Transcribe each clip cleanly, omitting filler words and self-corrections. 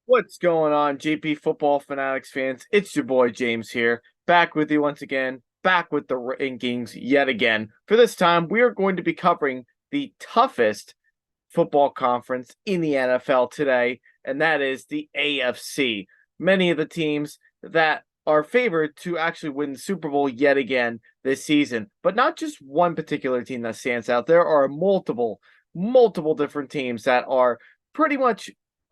What's going on, JP Football Fanatics fans? It's your boy James here, back with you once again, back with the rankings yet again. For this time, we are going to be covering the toughest football conference in the NFL today, and that is the AFC. Many of the teams that are favored to actually win the Super Bowl yet again this season, but not just one particular team that stands out. There are multiple different teams that are pretty much,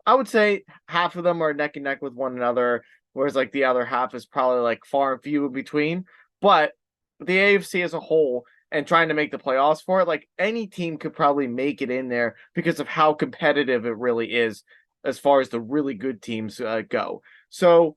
I would say, half of them are neck and neck with one another, whereas like the other half is probably like far and few in between. But the AFC as a whole and trying to make the playoffs for it, like any team could probably make it in there because of how competitive it really is as far as the really good teams go. So,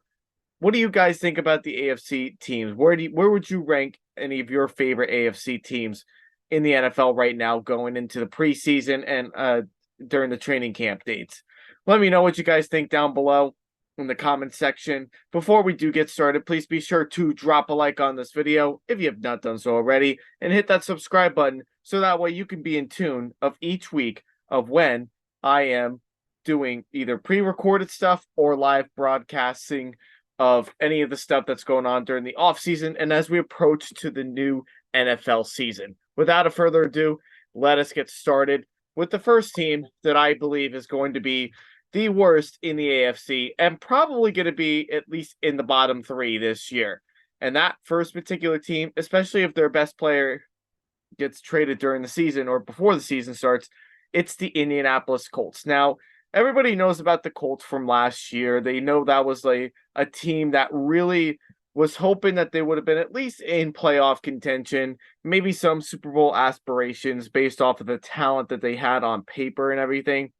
what do you guys think about the AFC teams? Where would you rank any of your favorite AFC teams in the NFL right now going into the preseason and during the training camp dates? Let me know what you guys think down below in the comment section. Before we do get started, please be sure to drop a like on this video if you have not done so already, and hit that subscribe button so that way you can be in tune of each week of when I am doing either pre-recorded stuff or live broadcasting of any of the stuff that's going on during the off season and as we approach to the new NFL season. Without a further ado, let us get started with the first team that I believe is going to be the worst in the AFC and probably going to be at least in the bottom three this year. And that first particular team, especially if their best player gets traded during the season or before the season starts, it's the Indianapolis Colts. Now, everybody knows about the Colts from last year. They know that was like a team that really was hoping that they would have been at least in playoff contention, maybe some Super Bowl aspirations based off of the talent that they had on paper and everything.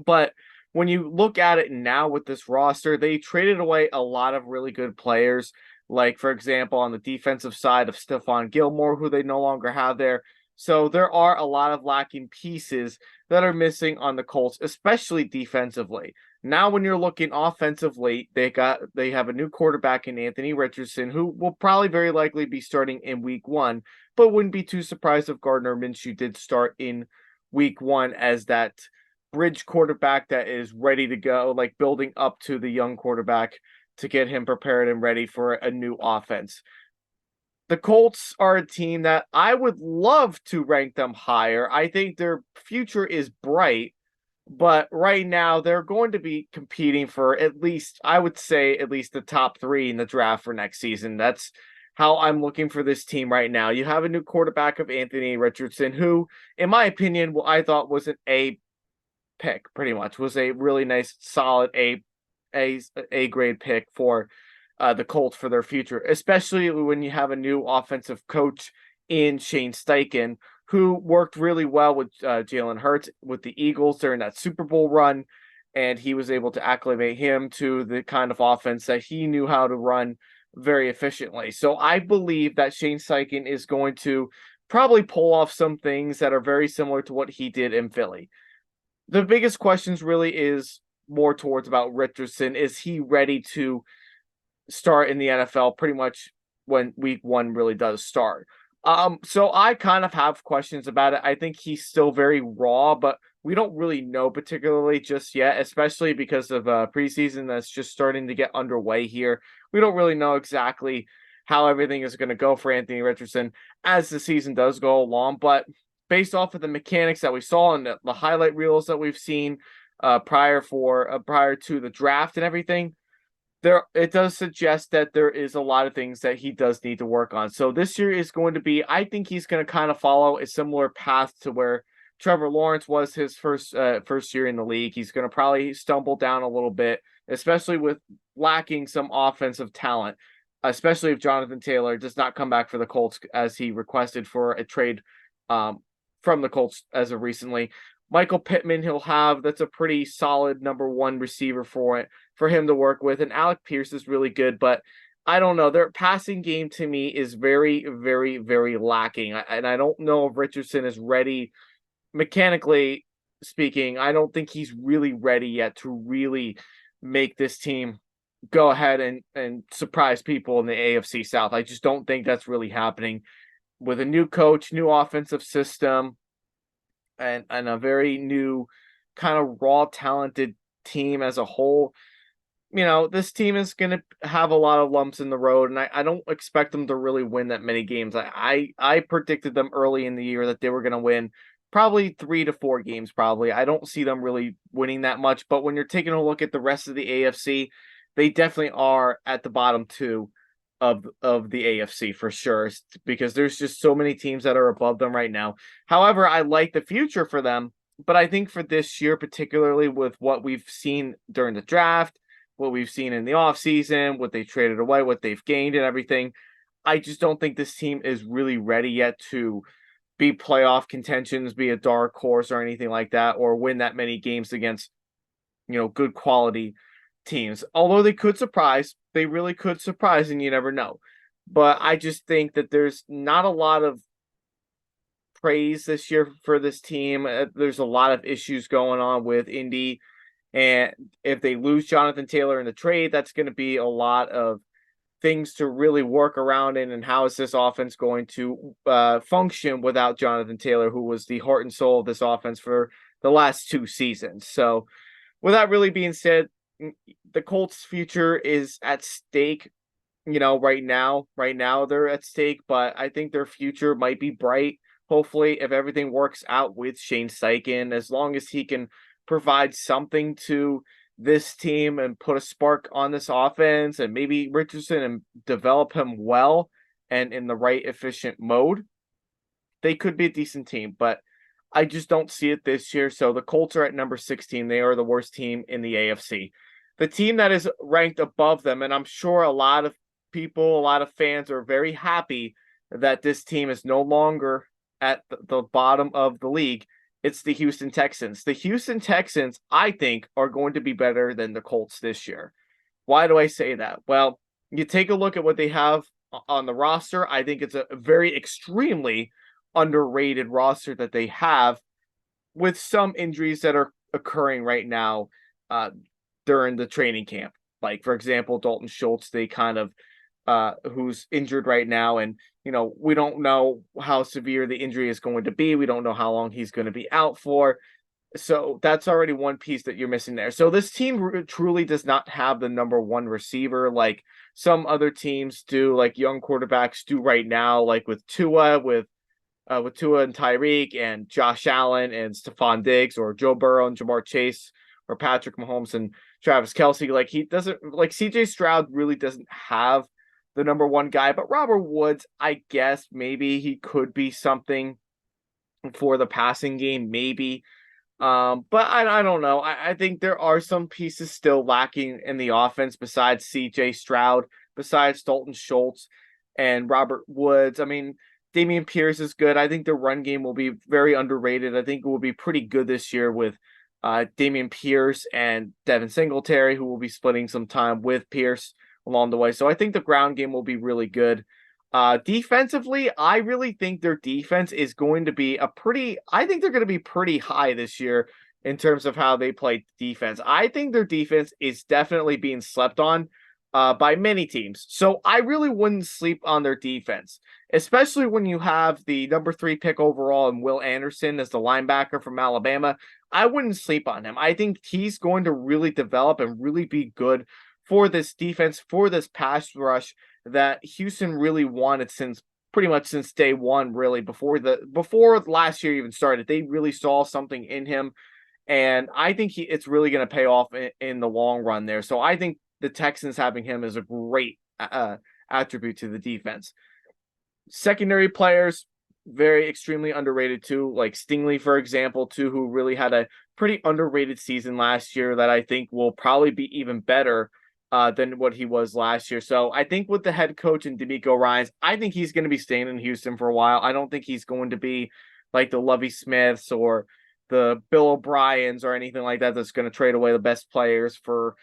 But when you look at it now with this roster, they traded away a lot of really good players. Like, for example, on the defensive side of Stephon Gilmore, who they no longer have there. So there are a lot of lacking pieces that are missing on the Colts, especially defensively. Now, when you're looking offensively, they have a new quarterback in Anthony Richardson, who will probably very likely be starting in week one, but wouldn't be too surprised if Gardner Minshew did start in week one as that bridge quarterback that is ready to go, like building up to the young quarterback to get him prepared and ready for a new offense. The Colts are a team that I would love to rank them higher. I think their future is bright, but right now they're going to be competing for at least, I would say, at least the top three in the draft for next season. That's how I'm looking for this team right now. You have a new quarterback of Anthony Richardson, who, in my opinion, I thought was an A pick, pretty much, was a really nice, solid A grade pick for the Colts for their future, especially when you have a new offensive coach in Shane Steichen, who worked really well with Jalen Hurts with the Eagles during that Super Bowl run, and he was able to acclimate him to the kind of offense that he knew how to run very efficiently. So I believe that Shane Steichen is going to probably pull off some things that are very similar to what he did in Philly. The biggest questions really is more towards about Richardson. Is he ready to start in the NFL pretty much when week one really does start? So I kind of have questions about it. I think he's still very raw, but we don't really know particularly just yet, especially because of preseason that's just starting to get underway here. We don't really know exactly how everything is going to go for Anthony Richardson as the season does go along, but based off of the mechanics that we saw and the highlight reels that we've seen prior to the draft and everything, it does suggest that there is a lot of things that he does need to work on. So this year is going to be, I think he's going to kind of follow a similar path to where Trevor Lawrence was his first year in the league. He's going to probably stumble down a little bit, especially with lacking some offensive talent, especially if Jonathan Taylor does not come back for the Colts as he requested for a trade from the Colts as of recently. Michael Pittman he'll have, that's a pretty solid number one receiver for him to work with. And Alec Pierce is really good, but I don't know. Their passing game to me is very, very, very lacking. And I don't know if Richardson is ready mechanically speaking. I don't think he's really ready yet to really make this team go ahead and surprise people in the AFC South. I just don't think that's really happening with a new coach, new offensive system, and a very new kind of raw talented team as a whole, this team is going to have a lot of lumps in the road, and I don't expect them to really win that many games. I predicted them early in the year that they were going to win probably 3 to 4 games, probably. I don't see them really winning that much, but when you're taking a look at the rest of the AFC, they definitely are at the bottom two of the AFC for sure, because there's just so many teams that are above them right now. However, I like the future for them, but I think for this year, particularly with what we've seen during the draft, what we've seen in the offseason, what they traded away, what they've gained and everything, I just don't think this team is really ready yet to be playoff contentions, be a dark horse or anything like that, or win that many games against, good quality teams. Although they could surprise, they really could surprise, and you never know. But I just think that there's not a lot of praise this year for this team. There's a lot of issues going on with Indy. And if they lose Jonathan Taylor in the trade, that's going to be a lot of things to really work around in. And how is this offense going to function without Jonathan Taylor, who was the heart and soul of this offense for the last 2 seasons? So with that really being said, the Colts' future is at stake. Right now they're at stake, but I think their future might be bright. Hopefully, if everything works out with Shane Steichen, as long as he can provide something to this team and put a spark on this offense, and maybe Richardson and develop him well and in the right efficient mode, they could be a decent team. But I just don't see it this year. So the Colts are at number 16. They are the worst team in the AFC. The team that is ranked above them, and I'm sure a lot of people, a lot of fans are very happy that this team is no longer at the bottom of the league. It's the Houston Texans. The Houston Texans, I think, are going to be better than the Colts this year. Why do I say that? Well, you take a look at what they have on the roster. I think it's a very extremely underrated roster that they have, with some injuries that are occurring right now during the training camp. Like, for example, Dalton Schultz, they kind of who's injured right now, and we don't know how severe the injury is going to be. We don't know how long he's going to be out for. So that's already one piece that you're missing there. So this team truly does not have the number one receiver like some other teams do, like young quarterbacks do right now, like with Tua, with Tua and Tyreek and Josh Allen and Stephon Diggs, or Joe Burrow and Jamar Chase, or Patrick Mahomes and Travis Kelce. Like, he doesn't, like, CJ Stroud really doesn't have the number one guy, but Robert Woods, I guess maybe he could be something for the passing game, maybe. But I don't know. I think there are some pieces still lacking in the offense besides CJ Stroud, besides Dalton Schultz and Robert Woods. I mean, Dameon Pierce is good. I think the run game will be very underrated. I think it will be pretty good this year with Dameon Pierce and Devin Singletary, who will be splitting some time with Pierce along the way. So I think the ground game will be really good. Defensively, I really think their defense is going to be I think they're going to be pretty high this year in terms of how they play defense. I think their defense is definitely being slept on by many teams. So I really wouldn't sleep on their defense, especially when you have the number 3 pick overall and Will Anderson as the linebacker from Alabama. I wouldn't sleep on him. I think he's going to really develop and really be good for this defense, for this pass rush that Houston really wanted pretty much since day one, really, before last year even started. They really saw something in him, and I think it's really going to pay off in the long run there. So I think the Texans having him is a great attribute to the defense. Secondary players, very extremely underrated too, like Stingley, for example, too, who really had a pretty underrated season last year that I think will probably be even better than what he was last year. So I think with the head coach and D'Amico Ryans, I think he's going to be staying in Houston for a while. I don't think he's going to be like the Lovie Smiths or the Bill O'Briens or anything like that that's going to trade away the best players for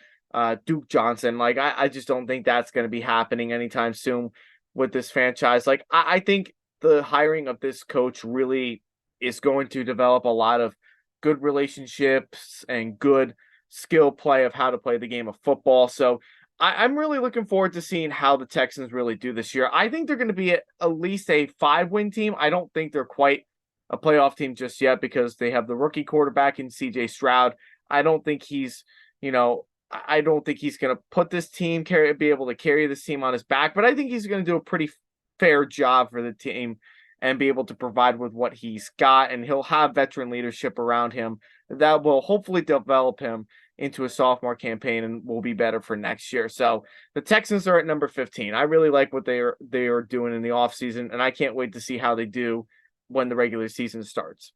Duke Johnson. Like, I just don't think that's going to be happening anytime soon with this franchise. Like, I think the hiring of this coach really is going to develop a lot of good relationships and good skill play of how to play the game of football. So I'm really looking forward to seeing how the Texans really do this year. I think they're going to be at least a 5-win team. I don't think they're quite a playoff team just yet because they have the rookie quarterback in CJ Stroud. I don't think he's I don't think he's going to put this team be able to carry this team on his back, but I think he's going to do a pretty fair job for the team and be able to provide with what he's got. And he'll have veteran leadership around him that will hopefully develop him into a sophomore campaign and will be better for next year. So the Texans are at number 15. I really like what they are doing in the offseason, and I can't wait to see how they do when the regular season starts.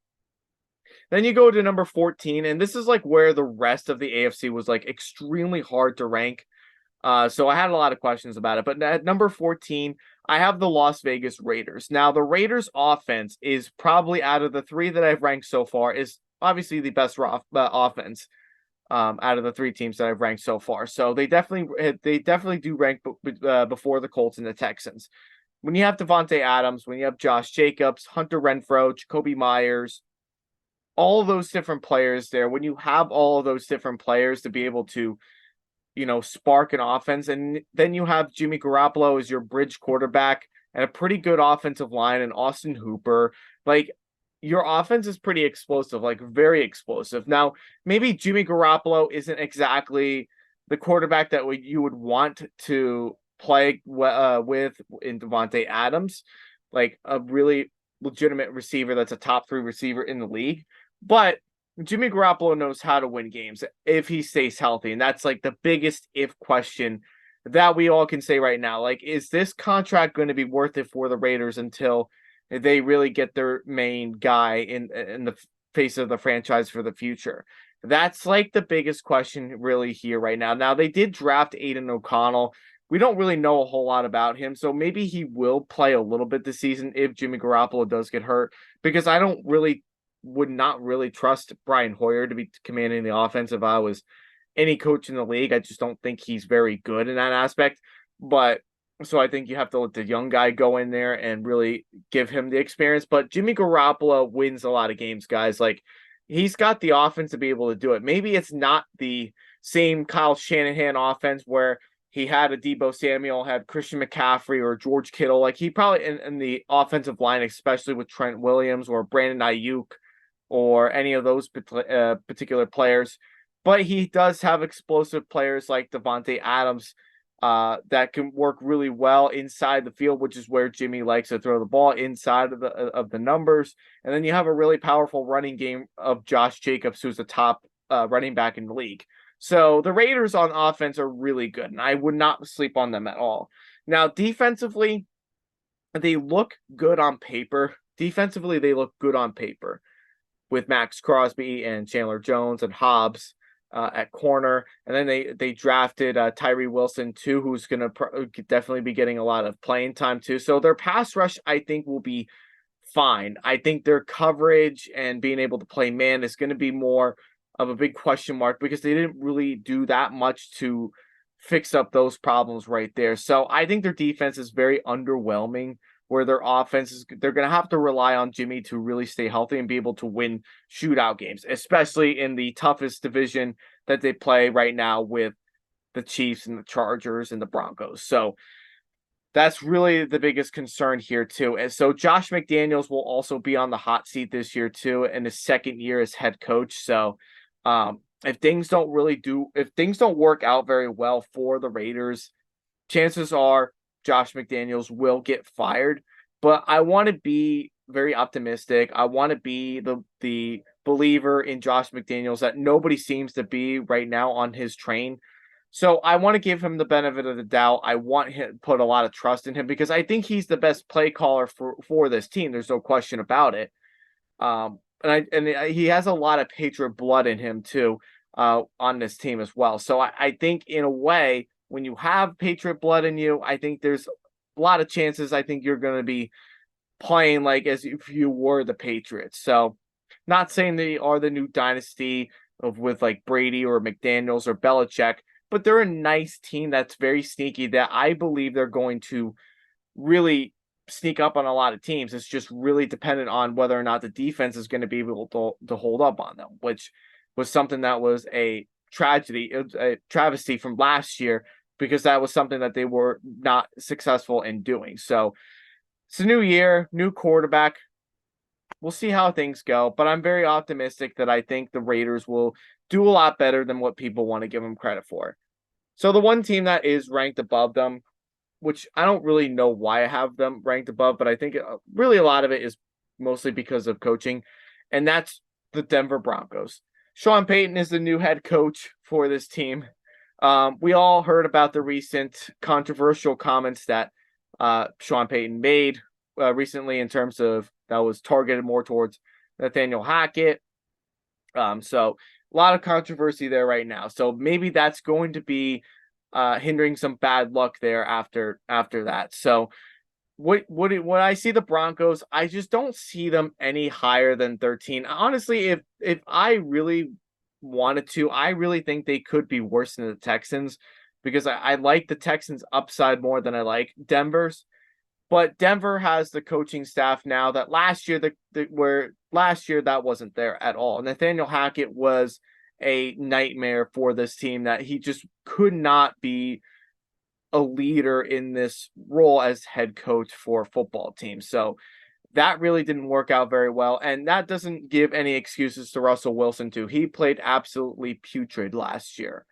Then you go to number 14, and this is like where the rest of the AFC was like extremely hard to rank. So I had a lot of questions about it. But at number 14, I have the Las Vegas Raiders. Now, the Raiders offense is probably, out of the three that I've ranked so far, is obviously the best offense out of the three teams that I've ranked so far. So they definitely do rank before the Colts and the Texans. When you have Devontae Adams, when you have Josh Jacobs, Hunter Renfrow, Jacoby Myers, all of those different players there, when you have all of those different players to be able to, spark an offense, and then you have Jimmy Garoppolo as your bridge quarterback and a pretty good offensive line and Austin Hooper, like, your offense is pretty explosive, like very explosive. Now, maybe Jimmy Garoppolo isn't exactly the quarterback that you would want to play with in Devontae Adams, like a really legitimate receiver that's a top 3 receiver in the league. But Jimmy Garoppolo knows how to win games if he stays healthy. And that's like the biggest if question that we all can say right now. Like, is this contract going to be worth it for the Raiders until they really get their main guy in the face of the franchise for the future? That's like the biggest question really here right now. Now, they did draft Aiden O'Connell. We don't really know a whole lot about him, so maybe he will play a little bit this season if Jimmy Garoppolo does get hurt, because I would not really trust Brian Hoyer to be commanding the offense if I was any coach in the league. I just don't think he's very good in that aspect. But so I think you have to let the young guy go in there and really give him the experience. But Jimmy Garoppolo wins a lot of games, guys. Like, he's got the offense to be able to do it. Maybe it's not the same Kyle Shanahan offense where he had a Deebo Samuel, had Christian McCaffrey or George Kittle. Like, he probably in the offensive line, especially with Trent Williams or Brandon Ayuk or any of those particular players. But he does have explosive players like Devontae Adams that can work really well inside the field, which is where Jimmy likes to throw the ball, inside of the numbers. And then you have a really powerful running game of Josh Jacobs, who's the top running back in the league. So the Raiders on offense are really good, and I would not sleep on them at all. Now, defensively, they look good on paper. Defensively, they look good on paper with Max Crosby and Chandler Jones and Hobbs at corner. And then they drafted Tyree Wilson too, who's going to definitely be getting a lot of playing time too. So their pass rush, I think, will be fine. I think their coverage and being able to play man is going to be more of a big question mark because they didn't really do that much to fix up those problems right there. So I think their defense is very underwhelming, where their offense is, they're going to have to rely on Jimmy to really stay healthy and be able to win shootout games, especially in the toughest division that they play right now with the Chiefs and the Chargers and the Broncos. So that's really the biggest concern here too. And so Josh McDaniels will also be on the hot seat this year too, in his second year as head coach. So if things don't work out very well for the Raiders, chances are Josh McDaniels will get fired. But I want to be very optimistic. I want to be the believer in Josh McDaniels that nobody seems to be right now on his train. So I want to give him the benefit of the doubt. I want him to put a lot of trust in him because I think he's the best play caller for this team. There's no question about it. And he has a lot of Patriot blood in him too, on this team as well. So I think in a way, when you have Patriot blood in you, I think there's a lot of chances I think you're going to be playing like as if you were the Patriots. So not saying they are the new dynasty with like Brady or McDaniels or Belichick, but they're a nice team that's very sneaky that I believe they're going to really sneak up on a lot of teams. It's just really dependent on whether or not the defense is going to be able to hold up on them, which was something that was a travesty from last year because that was something that they were not successful in doing. So it's a new year, new quarterback. we'll see how things go. But I'm very optimistic that I think the Raiders will do a lot better than what people want to give them credit for. So the one team that is ranked above them, which I don't really know why I have them ranked above, but I think really a lot of it is mostly because of coaching, and that's the Denver Broncos. Sean Payton is the new head coach for this team. We all heard about the recent controversial comments that Sean Payton made recently in terms of that was targeted more towards Nathaniel Hackett. So a lot of controversy there right now. So maybe that's going to be hindering some bad luck there after that. So when I see the Broncos, I just don't see them any higher than 13. Honestly, if I really wanted to, I really think they could be worse than the Texans because I like the Texans upside more than I like Denver's. But Denver has the coaching staff now that last year last year that wasn't there at all. Nathaniel Hackett was a nightmare for this team that he just could not be a leader in this role as head coach for a football team. So that really didn't work out very well. And that doesn't give any excuses to Russell Wilson, too. He played absolutely putrid last year.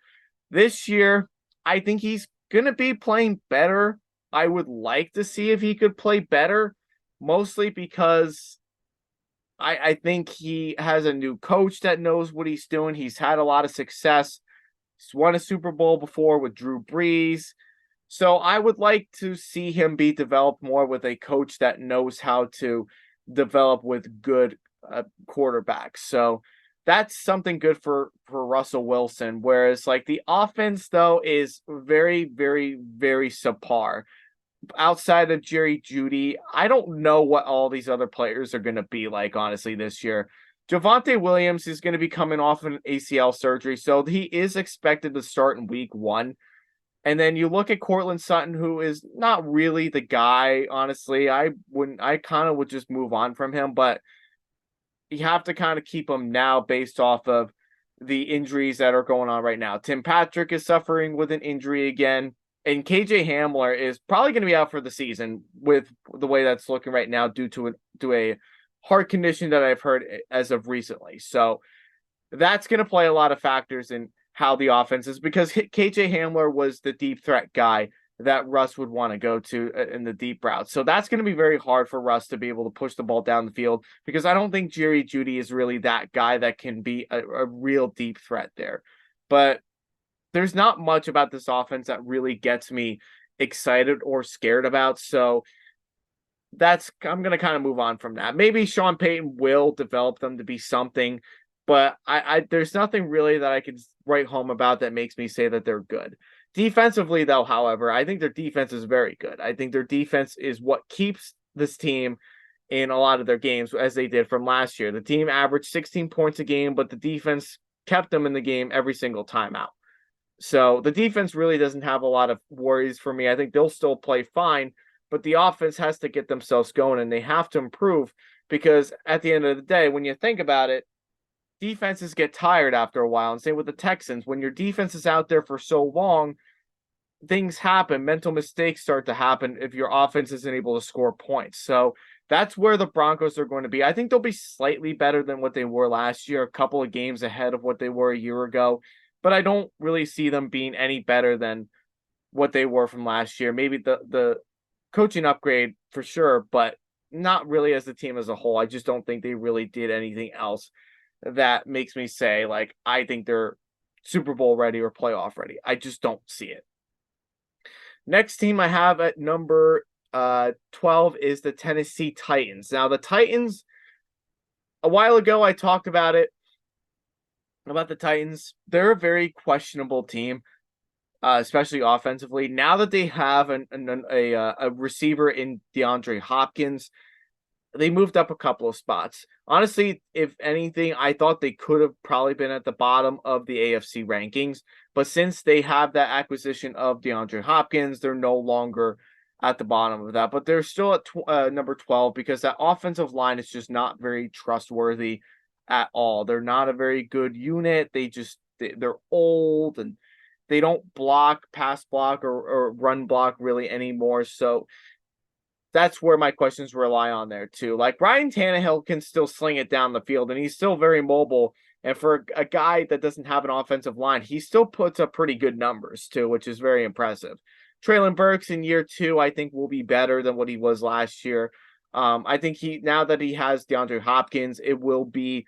This year, I think he's going to be playing better. I would like to see if he could play better, mostly because I think he has a new coach that knows what he's doing. He's had a lot of success. He's won a Super Bowl before with Drew Brees. So I would like to see him be developed more with a coach that knows how to develop with good quarterbacks. So that's something good for Russell Wilson. Whereas like the offense though is very, very, very subpar. Outside of Jerry Jeudy, I don't know what all these other players are going to be like, honestly, this year. Javonte Williams is going to be coming off an ACL surgery, so he is expected to start in week 1. And then you look at Courtland Sutton, who is not really the guy, honestly. I kind of would just move on from him, but you have to kind of keep him now based off of the injuries that are going on right now. Tim Patrick is suffering with an injury again. And KJ Hamler is probably going to be out for the season with the way that's looking right now due to a heart condition that I've heard as of recently. So that's going to play a lot of factors in how the offense is because KJ Hamler was the deep threat guy that Russ would want to go to in the deep route. So that's going to be very hard for Russ to be able to push the ball down the field because I don't think Jerry Jeudy is really that guy that can be a real deep threat there. But there's not much about this offense that really gets me excited or scared about. So I'm going to kind of move on from that. Maybe Sean Payton will develop them to be something, but there's nothing really that I could write home about that makes me say that they're good. Defensively, though, however, I think their defense is very good. I think their defense is what keeps this team in a lot of their games, as they did from last year. The team averaged 16 points a game, but the defense kept them in the game every single time out. So the defense really doesn't have a lot of worries for me. I think they'll still play fine, but the offense has to get themselves going and they have to improve because at the end of the day, when you think about it, defenses get tired after a while. And same with the Texans. When your defense is out there for so long, things happen. Mental mistakes start to happen if your offense isn't able to score points. So that's where the Broncos are going to be. I think they'll be slightly better than what they were last year, a couple of games ahead of what they were a year ago. But I don't really see them being any better than what they were from last year. Maybe the coaching upgrade for sure, but not really as a team as a whole. I just don't think they really did anything else that makes me say, like, I think they're Super Bowl ready or playoff ready. I just don't see it. Next team I have at number 12 is the Tennessee Titans. Now, the Titans, a while ago, I talked about the Titans. They're a very questionable team, especially offensively. Now that they have a receiver in DeAndre Hopkins, they moved up a couple of spots. Honestly, if anything, I thought they could have probably been at the bottom of the AFC rankings. But since they have that acquisition of DeAndre Hopkins, they're no longer at the bottom of that. But they're still at number 12 because that offensive line is just not very trustworthy at all. They're not a very good unit. They're old and they don't pass block or run block really anymore. So that's where my questions rely on there too. Like Ryan Tannehill can still sling it down the field and he's still very mobile. And for a guy that doesn't have an offensive line, he still puts up pretty good numbers too, which is very impressive. Traylon Burks in year 2, I think will be better than what he was last year. I think now that he has DeAndre Hopkins, it will be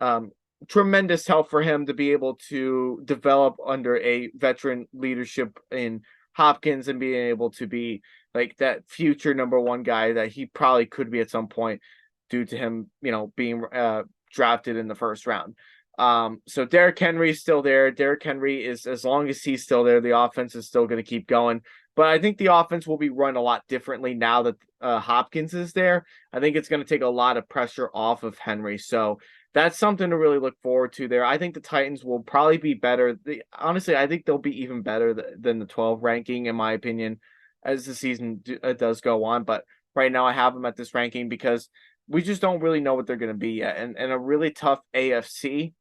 um, tremendous help for him to be able to develop under a veteran leadership in Hopkins and being able to be like that future number 1 guy that he probably could be at some point due to him, being drafted in the first round. So Derrick Henry is still there. Derrick Henry is, as long as he's still there, the offense is still going to keep going. But I think the offense will be run a lot differently now that Hopkins is there. I think it's going to take a lot of pressure off of Henry. So that's something to really look forward to there. I think the Titans will probably be better. Honestly, I think they'll be even better than the 12 ranking, in my opinion, as the season does go on. But right now I have them at this ranking because we just don't really know what they're going to be yet. And a really tough AFC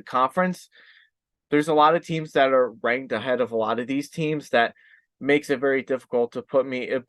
conference, there's a lot of teams that are ranked ahead of a lot of these teams that makes it very difficult to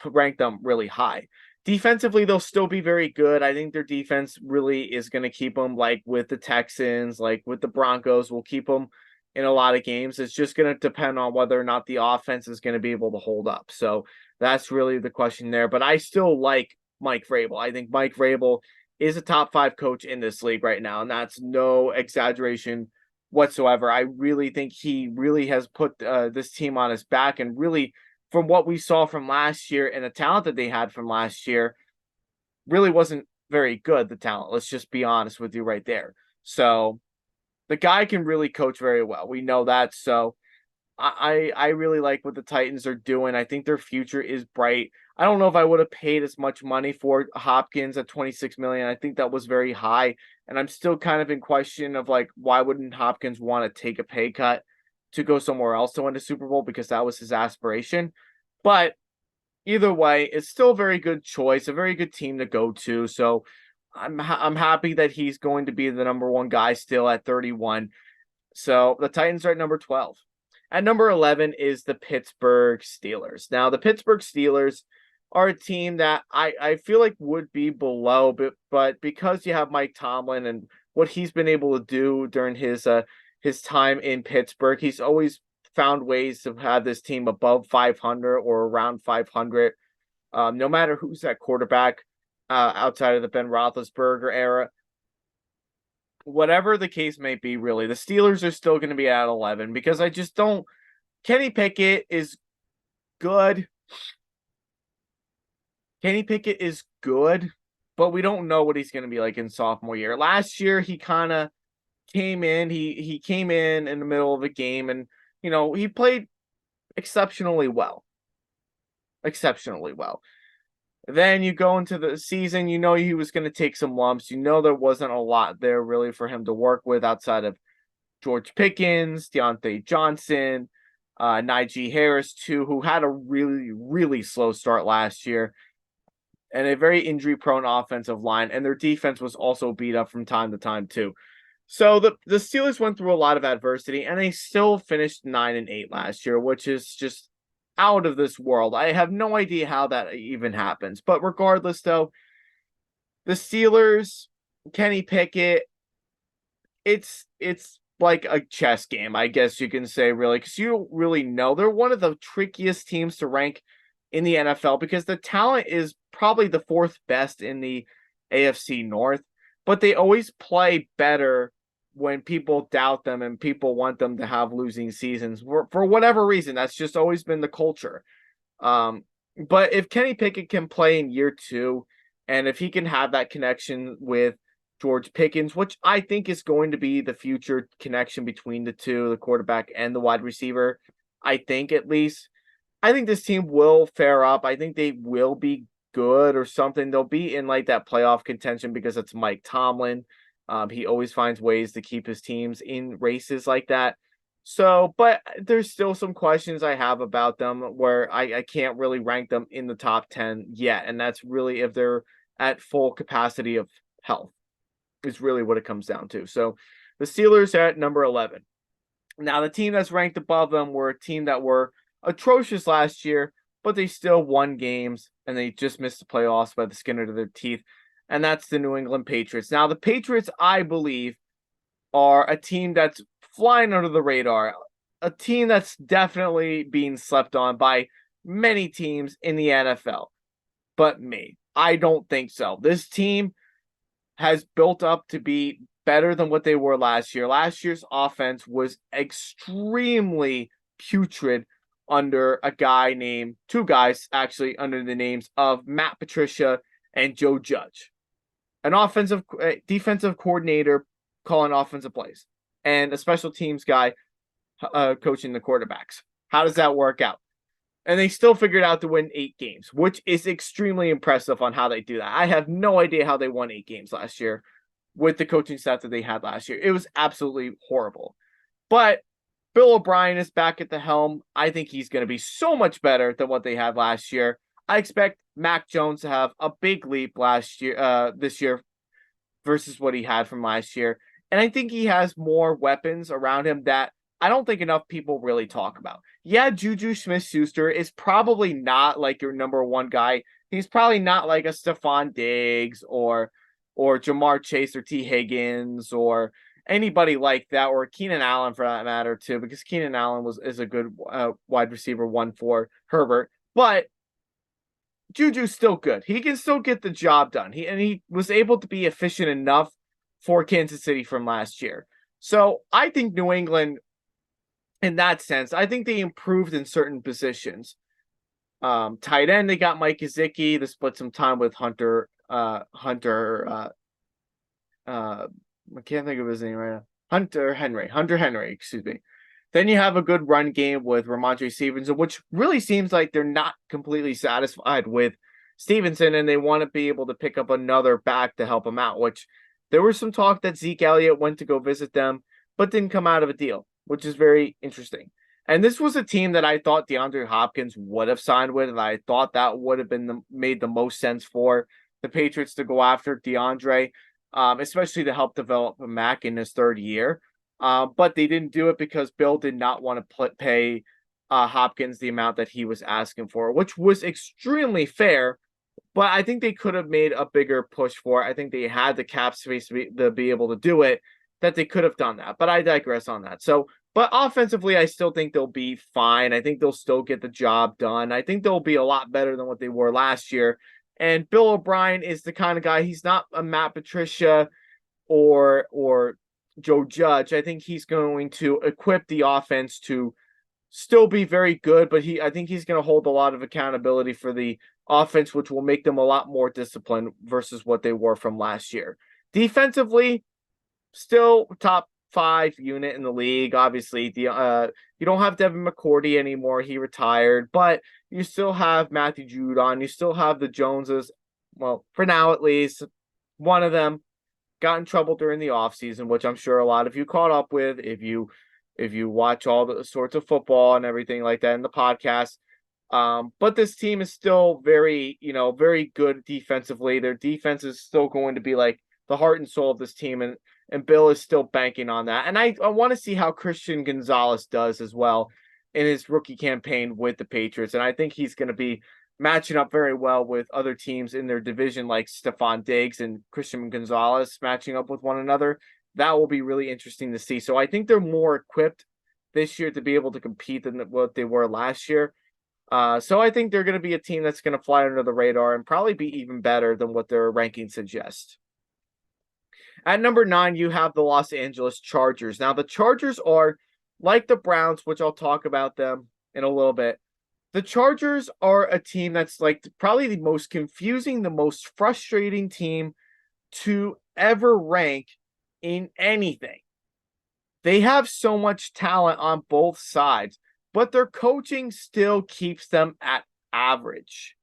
rank them really high. Defensively, they'll still be very good. I think their defense really is going to keep them, like with the Texans, like with the Broncos, will keep them in a lot of games. It's just going to depend on whether or not the offense is going to be able to hold up. So that's really the question there. But I still like Mike Vrabel. I think Mike Vrabel is a top 5 coach in this league right now, and that's no exaggeration whatsoever. I really think he really has put this team on his back, and really, from what we saw from last year and the talent that they had from last year, really wasn't very good, the talent. Let's just be honest with you right there. So the guy can really coach very well. We know that. So I really like what the Titans are doing. I think their future is bright. I don't know if I would have paid as much money for Hopkins at $26 million. I think that was very high. And I'm still kind of in question of like, why wouldn't Hopkins want to take a pay cut to go somewhere else to win the Super Bowl, because that was his aspiration. But either way, it's still a very good choice, a very good team to go to. So I'm happy that he's going to be the number 1 guy still at 31. So the Titans are at number 12. At number 11 is the Pittsburgh Steelers. Now, the Pittsburgh Steelers are a team that I feel like would be below, but because you have Mike Tomlin and what he's been able to do during his time in Pittsburgh, he's always found ways to have this team above 500 or around 500, no matter who's at quarterback outside of the Ben Roethlisberger era. Whatever the case may be, really, the Steelers are still going to be at 11 because I just don't. Kenny Pickett is good. Kenny Pickett is good, but we don't know what he's going to be like in sophomore year. Last year, he kind of came in. He came in the middle of a game, and he played exceptionally well. Exceptionally well. Then you go into the season, he was going to take some lumps. There wasn't a lot there really for him to work with outside of George Pickens, Deontay Johnson, Najee Harris too, who had a really, really slow start last year, and a very injury-prone offensive line, and their defense was also beat up from time to time too. So the Steelers went through a lot of adversity, and they still finished 9-8 last year, which is just out of this world. I have no idea how that even happens. But regardless, though, the Steelers, Kenny Pickett, it's like a chess game, I guess you can say, really, because you don't really know. They're one of the trickiest teams to rank in the NFL because the talent is probably the 4th best in the AFC North, but they always play better when people doubt them and people want them to have losing seasons for whatever reason. That's just always been the culture. But if Kenny Pickett can play in year 2, and if he can have that connection with George Pickens, which I think is going to be the future connection between the two, the quarterback and the wide receiver, I think at least, I think this team will fare up. I think they will be good or something. They'll be in like that playoff contention because it's Mike Tomlin. He always finds ways to keep his teams in races like that. So, but there's still some questions I have about them where I can't really rank them in the top 10 yet. And that's really if they're at full capacity of health is really what it comes down to. So the Steelers are at number 11. Now, the team that's ranked above them were a team that were atrocious last year, but they still won games, and they just missed the playoffs by the skin of their teeth, and that's the New England Patriots. Now, the Patriots, I believe, are a team that's flying under the radar, a team that's definitely being slept on by many teams in the NFL. But me, I don't think so. This team has built up to be better than what they were last year. Last year's offense was extremely putrid under two guys actually, under the names of Matt Patricia and Joe Judge, an defensive coordinator calling offensive plays, and a special teams guy coaching the quarterbacks. How does that work out? And they still figured out to win 8 games, which is extremely impressive on how they do that. I have no idea how they won 8 games last year with the coaching staff that they had last year. It was absolutely horrible. But Bill O'Brien is back at the helm. I think he's going to be so much better than what they had last year. I expect Mac Jones to have a big leap this year versus what he had from last year. And I think he has more weapons around him that I don't think enough people really talk about. Yeah, Juju Smith-Schuster is probably not like your number one guy. He's probably not like a Stephon Diggs or Jamar Chase or T. Higgins or anybody like that, or Keenan Allen for that matter too, because Keenan Allen is a good wide receiver one for Herbert. But Juju's still good. He can still get the job done. He was able to be efficient enough for Kansas City from last year. So I think New England, in that sense, I think they improved in certain positions. Tight end, they got Mike Gesicki to split some time with Hunter. I can't think of his name right now. Hunter Henry, excuse me. Then you have a good run game with Ramondre Stevenson, which really seems like they're not completely satisfied with Stevenson, and they want to be able to pick up another back to help him out, which there was some talk that Zeke Elliott went to go visit them, but didn't come out of a deal, which is very interesting. And this was a team that I thought DeAndre Hopkins would have signed with, and I thought that would have been made the most sense for the Patriots to go after DeAndre, especially to help develop Mac in his third year. But they didn't do it because Bill did not want to pay Hopkins the amount that he was asking for, which was extremely fair. But I think they could have made a bigger push for it. I think they had the cap space to be able to do it, that they could have done that. But I digress on that. But offensively, I still think they'll be fine. I think they'll still get the job done. I think they'll be a lot better than what they were last year. And Bill O'Brien is the kind of guy, he's not a Matt Patricia or Joe Judge. I think he's going to equip the offense to still be very good, but I think he's going to hold a lot of accountability for the offense, which will make them a lot more disciplined versus what they were from last year. Defensively, still top 5 unit in the league. Obviously, you don't have Devin McCourty anymore. He retired, but you still have Matthew Judon. You still have the Joneses. Well, for now at least, one of them got in trouble during the offseason, which I'm sure a lot of you caught up with if you watch all the sorts of football and everything like that in the podcast. But this team is still very good defensively. Their defense is still going to be like the heart and soul of this team, and Bill is still banking on that. And I want to see how Christian Gonzalez does as well in his rookie campaign with the Patriots. And I think he's going to be matching up very well with other teams in their division, like Stephon Diggs and Christian Gonzalez matching up with one another. That will be really interesting to see. So I think they're more equipped this year to be able to compete than what they were last year. So I think they're going to be a team that's going to fly under the radar and probably be even better than what their rankings suggest. At number 9, you have the Los Angeles Chargers. Now, the Chargers are like the Browns, which I'll talk about them in a little bit. The Chargers are a team that's like probably the most confusing, the most frustrating team to ever rank in anything. They have so much talent on both sides, but their coaching still keeps them at average,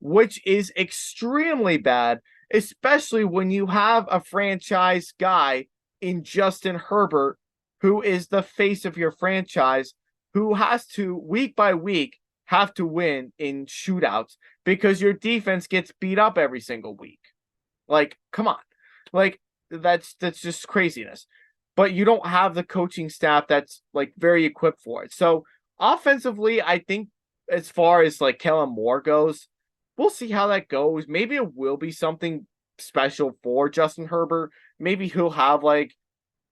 which is extremely bad, especially when you have a franchise guy in Justin Herbert, who is the face of your franchise, who has to, week by week, have to win in shootouts because your defense gets beat up every single week. Like, come on. Like, that's just craziness. But you don't have the coaching staff that's like very equipped for it. So offensively, I think as far as like Kellen Moore goes, we'll see how that goes. Maybe it will be something special for Justin Herbert. Maybe he'll have like,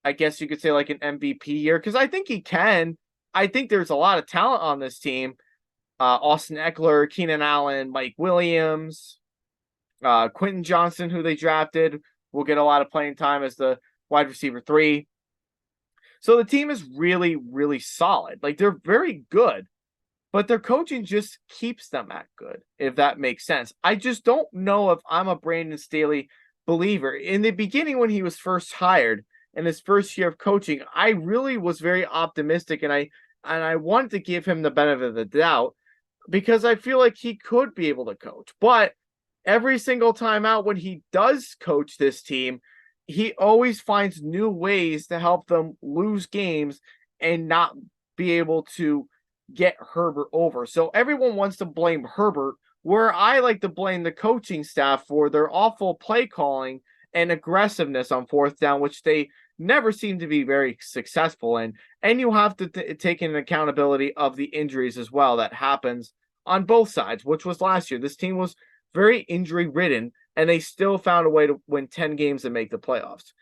I guess you could say like an MVP year because I think he can. I think there's a lot of talent on this team. Austin Eckler, Keenan Allen, Mike Williams, Quentin Johnson, who they drafted, will get a lot of playing time as the wide receiver 3. So the team is really, really solid. Like they're very good, but their coaching just keeps them that good, if that makes sense. I just don't know if I'm a Brandon Staley believer. In the beginning, when he was first hired in his first year of coaching, I really was very optimistic and I wanted to give him the benefit of the doubt because I feel like he could be able to coach. But every single time out when he does coach this team, he always finds new ways to help them lose games and not be able to get Herbert over. So everyone wants to blame Herbert, where I like to blame the coaching staff for their awful play calling and aggressiveness on fourth down, which they never seem to be very successful in. And you have to take in accountability of the injuries as well that happens on both sides, which was last year. This team was very injury ridden, and they still found a way to win 10 games and make the playoffs.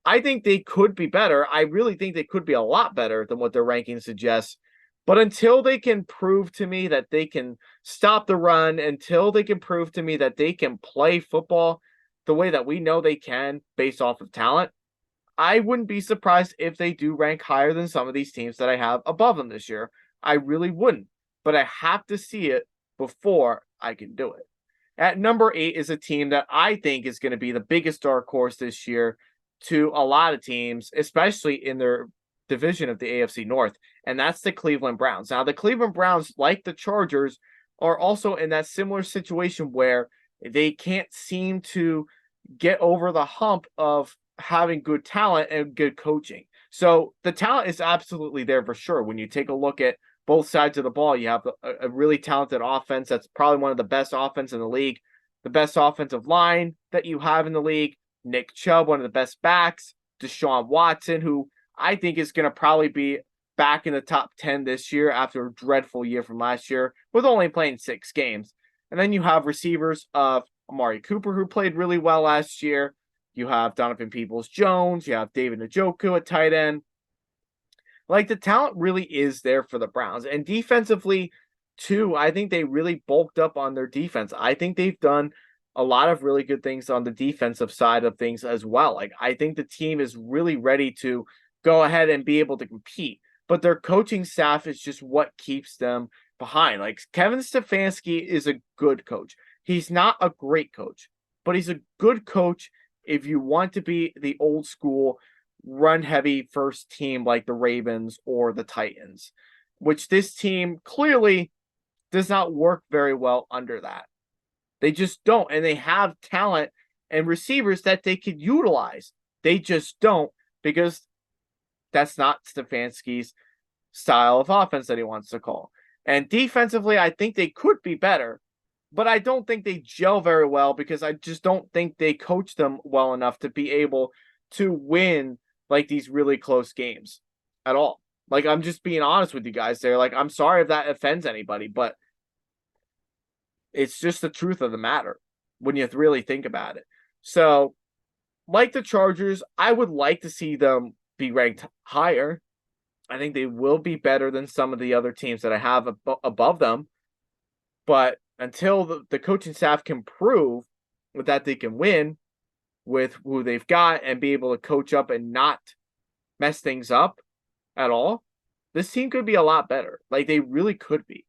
I think they could be better. I really think they could be a lot better than what their ranking suggests. But until they can prove to me that they can stop the run, until they can prove to me that they can play football the way that we know they can based off of talent, I wouldn't be surprised if they do rank higher than some of these teams that I have above them this year. I really wouldn't. But I have to see it before I can do it. At number 8 is a team that I think is going to be the biggest dark horse this year to a lot of teams, especially in their division of the AFC North, and that's the Cleveland Browns. Now, the Cleveland Browns, like the Chargers, are also in that similar situation where they can't seem to get over the hump of having good talent and good coaching. So the talent is absolutely there for sure. When you take a look at both sides of the ball, you have a really talented offense. That's probably one of the best offense in the league, the best offensive line that you have in the league. Nick Chubb, one of the best backs. Deshaun Watson, who I think is going to probably be back in the top 10 this year after a dreadful year from last year with only playing 6 games. And then you have receivers of Amari Cooper, who played really well last year. You have Donovan Peoples-Jones. You have David Njoku at tight end. Like, the talent really is there for the Browns. And defensively, too, I think they really bulked up on their defense. I think they've done a lot of really good things on the defensive side of things as well. Like, I think the team is really ready to go ahead and be able to compete. But their coaching staff is just what keeps them behind. Like, Kevin Stefanski is a good coach. He's not a great coach, but he's a good coach if you want to be the old school run heavy first team like the Ravens or the Titans, which this team clearly does not work very well under that. They just don't. And they have talent and receivers that they could utilize. They just don't, because that's not Stefanski's style of offense that he wants to call. And defensively, I think they could be better, but I don't think they gel very well because I just don't think they coach them well enough to be able to win like these really close games at all. Like, I'm just being honest with you guys there. Like, I'm sorry if that offends anybody, but it's just the truth of the matter when you really think about it. So, like the Chargers, I would like to see them be ranked higher. I think they will be better than some of the other teams that I have above them. But until the coaching staff can prove that they can win with who they've got and be able to coach up and not mess things up at all, this team could be a lot better. Like, they really could be.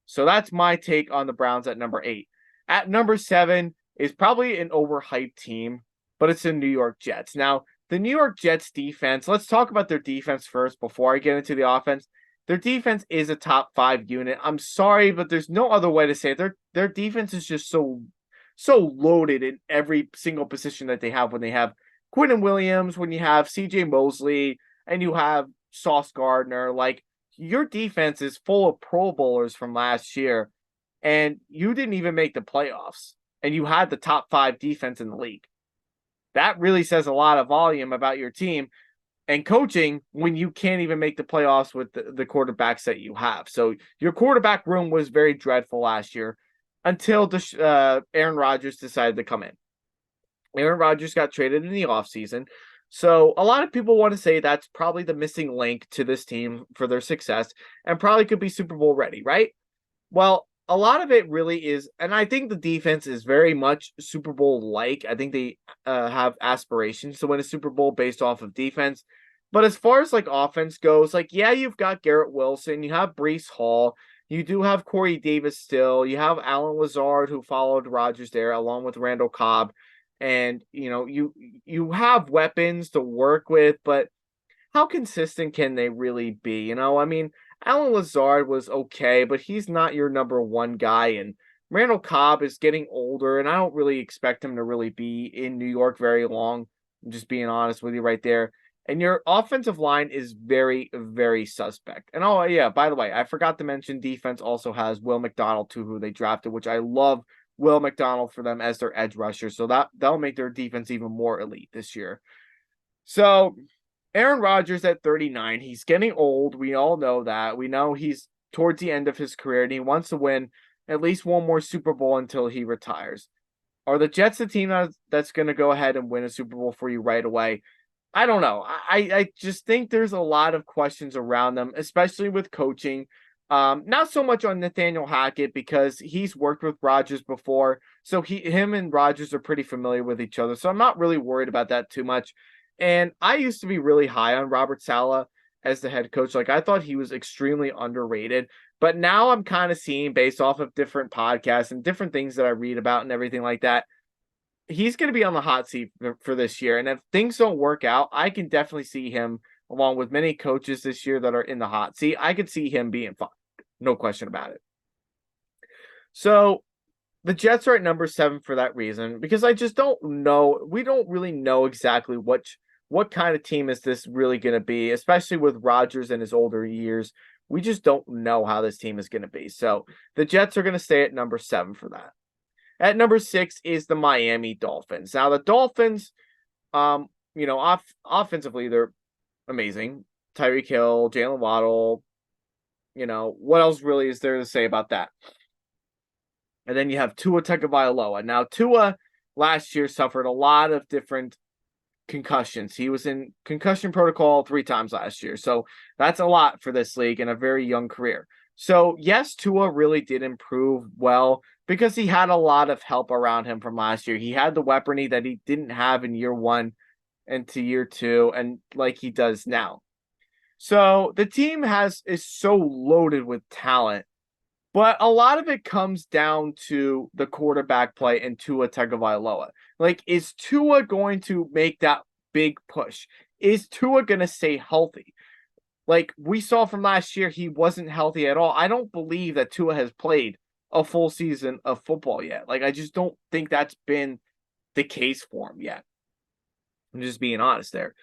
So that's my take on the Browns at number 8. At number 7 is probably an overhyped team, but it's the New York Jets. Now, the New York Jets defense, let's talk about their defense first before I get into the offense. Their defense is a top 5 unit. I'm sorry, but there's no other way to say it. Their defense is just so loaded in every single position that they have when they have Quinton Williams, when you have CJ Mosley, and you have Sauce Gardner. Like, your defense is full of Pro Bowlers from last year, and you didn't even make the playoffs, and you had the top 5 defense in the league. That really says a lot of volume about your team. and coaching when you can't even make the playoffs with the quarterbacks that you have. So your quarterback room was very dreadful last year until Aaron Rodgers decided to come in. Aaron Rodgers got traded in the offseason. So a lot of people want to say that's probably the missing link to this team for their success and probably could be Super Bowl ready, right? Well, a lot of it really is, and I think the defense is very much Super Bowl like. I think they have aspirations to win a Super Bowl based off of defense. But as far as like offense goes, like, yeah, you've got Garrett Wilson, you have Breece Hall, you do have Corey Davis still, you have Alan Lazard who followed Rodgers there along with Randall Cobb. And you have weapons to work with, but how consistent can they really be? I mean, Alan Lazard was okay, but he's not your number one guy. And Randall Cobb is getting older, and I don't really expect him to really be in New York very long. I'm just being honest with you right there. And your offensive line is very, very suspect. And oh, yeah, by the way, I forgot to mention defense also has Will McDonald, too, who they drafted, which I love Will McDonald for them as their edge rusher. So that'll make their defense even more elite this year. So Aaron Rodgers at 39, he's getting old. We all know that. We know he's towards the end of his career and he wants to win at least one more Super Bowl until he retires. Are the Jets the team that's going to go ahead and win a Super Bowl for you right away? I don't know. I just think there's a lot of questions around them, especially with coaching. Not so much on Nathaniel Hackett because he's worked with Rodgers before. So him and Rodgers are pretty familiar with each other. So I'm not really worried about that too much. And I used to be really high on Robert Saleh as the head coach. Like, I thought he was extremely underrated. But now I'm kind of seeing, based off of different podcasts and different things that I read about and everything like that, he's going to be on the hot seat for this year. And if things don't work out, I can definitely see him, along with many coaches this year that are in the hot seat. I could see him being fine. No question about it. So the Jets are at number 7 for that reason, because I just don't know. We don't really know exactly what kind of team is this really going to be, especially with Rodgers in his older years. We just don't know how this team is going to be. So the Jets are going to stay at number 7 for that. At number 6 is the Miami Dolphins. Now the Dolphins, offensively, they're amazing. Tyreek Hill, Jalen Waddle, what else really is there to say about that? And then you have Tua Tagovailoa. Now, Tua last year suffered a lot of different concussions. He was in concussion protocol 3 times last year. So that's a lot for this league in a very young career. So, yes, Tua really did improve well because he had a lot of help around him from last year. He had the weaponry that he didn't have in year 1 and to year 2, and like he does now. So the team is so loaded with talent. But a lot of it comes down to the quarterback play and Tua Tagovailoa. Like, is Tua going to make that big push? Is Tua going to stay healthy? Like we saw from last year, he wasn't healthy at all. I don't believe that Tua has played a full season of football yet. Like, I just don't think that's been the case for him yet. I'm just being honest there.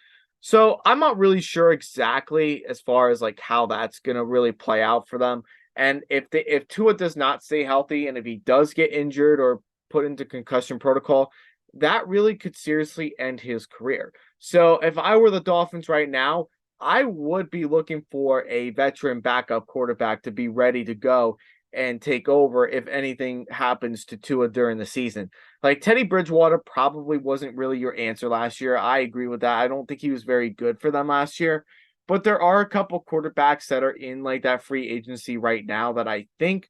So I'm not really sure exactly as far as like how that's going to really play out for them. And if Tua does not stay healthy and if he does get injured or put into concussion protocol, that really could seriously end his career. So if I were the Dolphins right now, I would be looking for a veteran backup quarterback to be ready to go and take over if anything happens to Tua during the season. Like Teddy Bridgewater probably wasn't really your answer last year. I agree with that. I don't think he was very good for them last year. But there are a couple quarterbacks that are in like that free agency right now that I think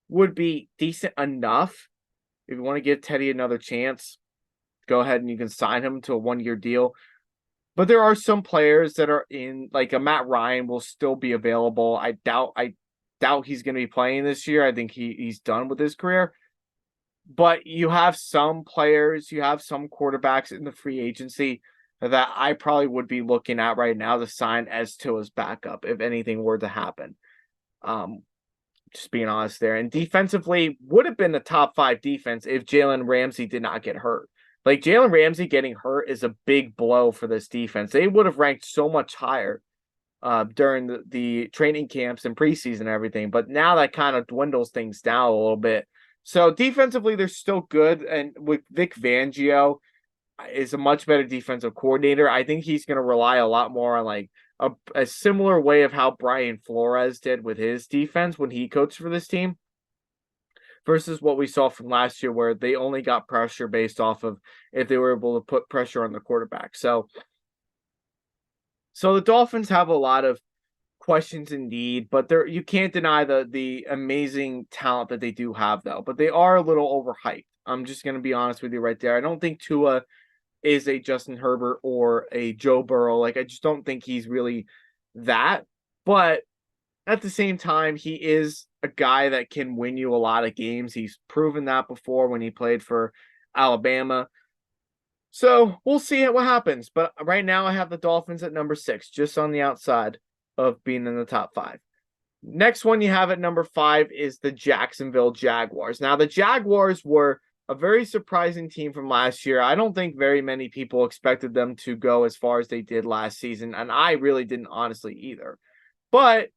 would be decent enough. If you want to give Teddy another chance, go ahead and you can sign him to a 1-year deal. But there are some players that are in, like a Matt Ryan will still be available. I doubt he's going to be playing this year. I think he's done with his career. But you have some players, you have some quarterbacks in the free agency that I probably would be looking at right now to sign as Tua's backup if anything were to happen. Just being honest there. And defensively would have been the top 5 defense if Jalen Ramsey did not get hurt. Like Jalen Ramsey getting hurt is a big blow for this defense. They would have ranked so much higher during the training camps and preseason and everything. But now that kind of dwindles things down a little bit. So defensively, they're still good. And with Vic Fangio, is a much better defensive coordinator. I think he's going to rely a lot more on like a similar way of how Brian Flores did with his defense when he coached for this team versus what we saw from last year where they only got pressure based off of if they were able to put pressure on the quarterback. So the Dolphins have a lot of questions indeed, but you can't deny the amazing talent that they do have though. But they are a little overhyped. I'm just gonna be honest with you right there. I don't think Tua is a Justin Herbert or a Joe Burrow. Like I just don't think he's really that. But at the same time, he is a guy that can win you a lot of games. He's proven that before when he played for Alabama. So we'll see what happens. But right now, I have the Dolphins at number 6, just on the outside of being in the top 5. Next one you have at number 5 is the Jacksonville Jaguars. Now, the Jaguars were a very surprising team from last year. I don't think very many people expected them to go as far as they did last season, and I really didn't honestly either. But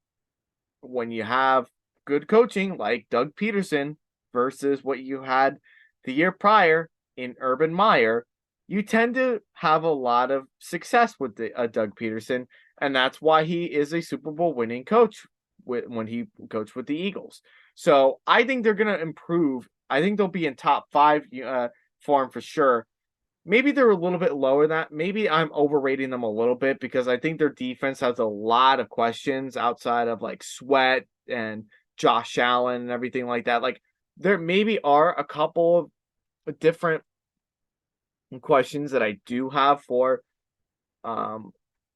when you have good coaching like Doug Peterson versus what you had the year prior in Urban Meyer, you tend to have a lot of success with Doug Peterson, and that's why he is a Super Bowl winning coach when he coached with the Eagles. So I think they're going to improve. I think they'll be in top 5 form for sure. Maybe they're a little bit lower than that. Maybe I'm overrating them a little bit because I think their defense has a lot of questions outside of like Sweat and Josh Allen and everything like that. Like there maybe are a couple of different questions that I do have for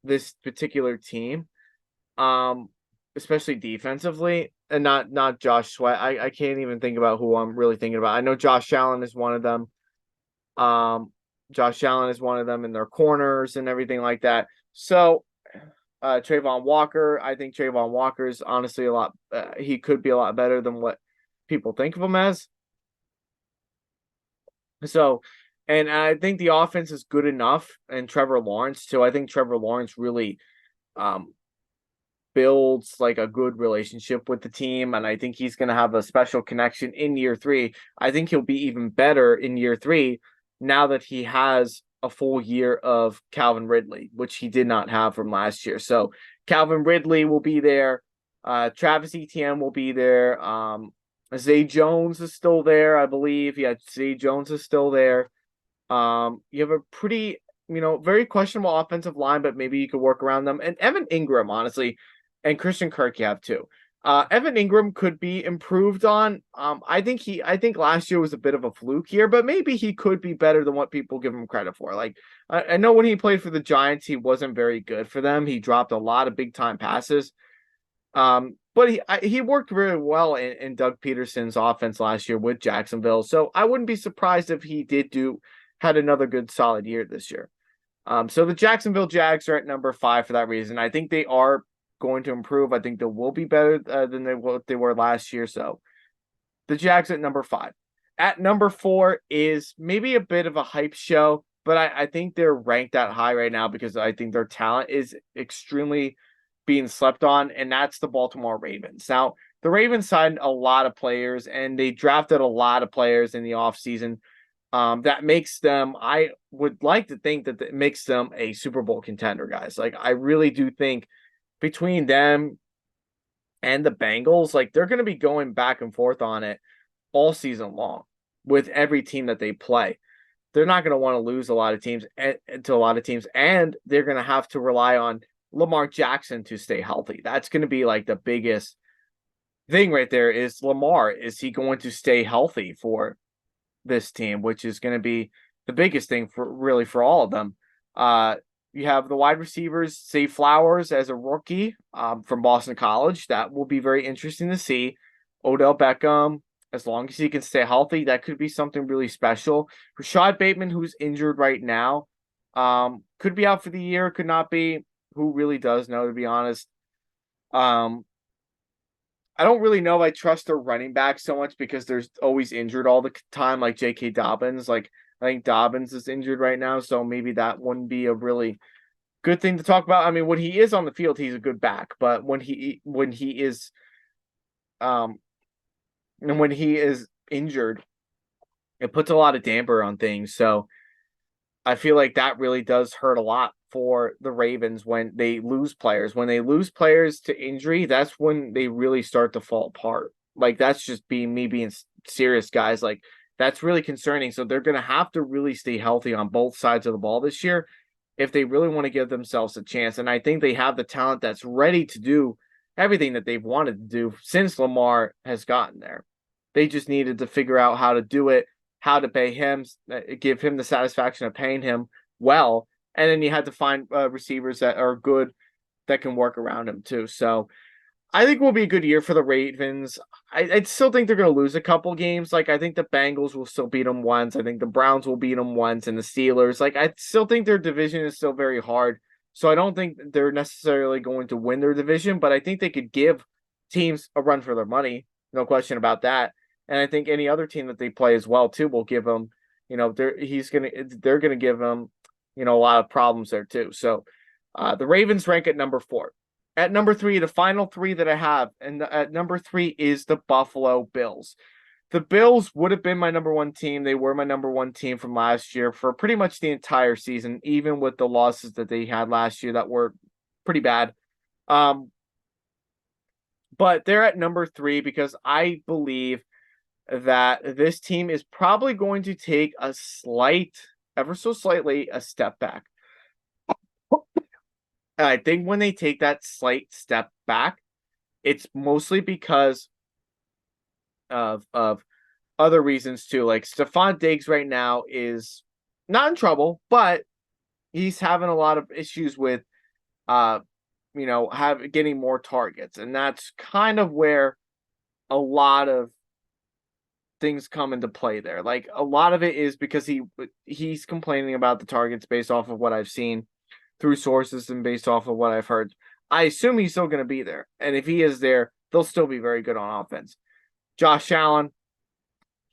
this particular team. Especially defensively, and not Josh Sweat. I can't even think about who I'm really thinking about. I know Josh Allen is one of them. Josh Allen is one of them in their corners and everything like that. So, Trayvon Walker, I think Trayvon Walker is honestly a lot. He could be a lot better than what people think of him as. So, and I think the offense is good enough, and Trevor Lawrence too. I think Trevor Lawrence really, builds like a good relationship with the team, and I think he's going to have a special connection in year 3. I think he'll be even better in year 3 now that he has a full year of Calvin Ridley, which he did not have from last year. So Calvin Ridley will be there. Travis Etienne will be there. Zay Jones is still there, I believe. Yeah, Zay Jones is still there. You have a pretty, very questionable offensive line, but maybe you could work around them. And Evan Ingram, honestly, and Christian Kirk you have too. Evan Ingram could be improved on. I think last year was a bit of a fluke year, but maybe he could be better than what people give him credit for. Like I know when he played for the Giants, he wasn't very good for them. He dropped a lot of big time passes. But he worked really well in Doug Peterson's offense last year with Jacksonville. So I wouldn't be surprised if he had another good solid year this year. So the Jacksonville Jags are at number 5 for that reason. I think they are going to improve. I think they will be better than they were last year. So the Jags at number 5. At number 4 is maybe a bit of a hype show, but I think they're ranked that high right now because I think their talent is extremely being slept on, and that's the Baltimore Ravens. Now, the Ravens signed a lot of players, and they drafted a lot of players in the offseason. That makes them, I would like to think that it makes them a Super Bowl contender, guys. Like, I really do think between them and the Bengals, like, they're going to be going back and forth on it all season long with every team that they play. They're not going to want to lose a lot of teams to a lot of teams, and they're going to have to rely on Lamar Jackson to stay healthy. That's going to be like the biggest thing right there is Lamar. Is he going to stay healthy for this team, which is going to be the biggest thing for all of them. You have the wide receivers, Zay Flowers as a rookie from Boston College. That will be very interesting to see. Odell Beckham, as long as he can stay healthy, that could be something really special. Rashad Bateman, who's injured right now, could be out for the year, could not be. Who really does know, to be honest? I don't really know if I trust their running back so much because there's always injured all the time, like J.K. Dobbins. Like, I think Dobbins is injured right now, so maybe that wouldn't be a really good thing to talk about. I mean, when he is on the field, he's a good back, but when he is and when he is injured, it puts a lot of damper on things. So I feel like that really does hurt a lot for the Ravens when they lose players. When they lose players to injury, that's when they really start to fall apart. Like that's just being serious, guys. Like that's really concerning. So they're going to have to really stay healthy on both sides of the ball this year if they really want to give themselves a chance. And I think they have the talent that's ready to do everything that they've wanted to do since Lamar has gotten there. They just needed to figure out how to do it, how to pay him, give him the satisfaction of paying him well. And then you had to find receivers that are good that can work around him too. So I think will be a good year for the Ravens. I still think they're going to lose a couple games. Like I think the Bengals will still beat them once. I think the Browns will beat them once, and the Steelers. Like I still think their division is still very hard. So I don't think they're necessarily going to win their division, but I think they could give teams a run for their money. No question about that. And I think any other team that they play as well too will give them, they're gonna give them, a lot of problems there too. So the Ravens rank at number 4. At number 3, the final 3 that I have, and at number 3 is the Buffalo Bills. The Bills would have been my number 1 team. They were my number 1 team from last year for pretty much the entire season, even with the losses that they had last year that were pretty bad. But they're at number 3 because I believe that this team is probably going to take a ever so slightly, a step back. And I think when they take that slight step back, it's mostly because of other reasons too. Like Stephon Diggs right now is not in trouble, but he's having a lot of issues with getting more targets. And that's kind of where a lot of things come into play there. Like a lot of it is because he's complaining about the targets based off of what I've seen through sources and based off of what I've heard. I assume he's still going to be there. And if he is there, they'll still be very good on offense. Josh Allen,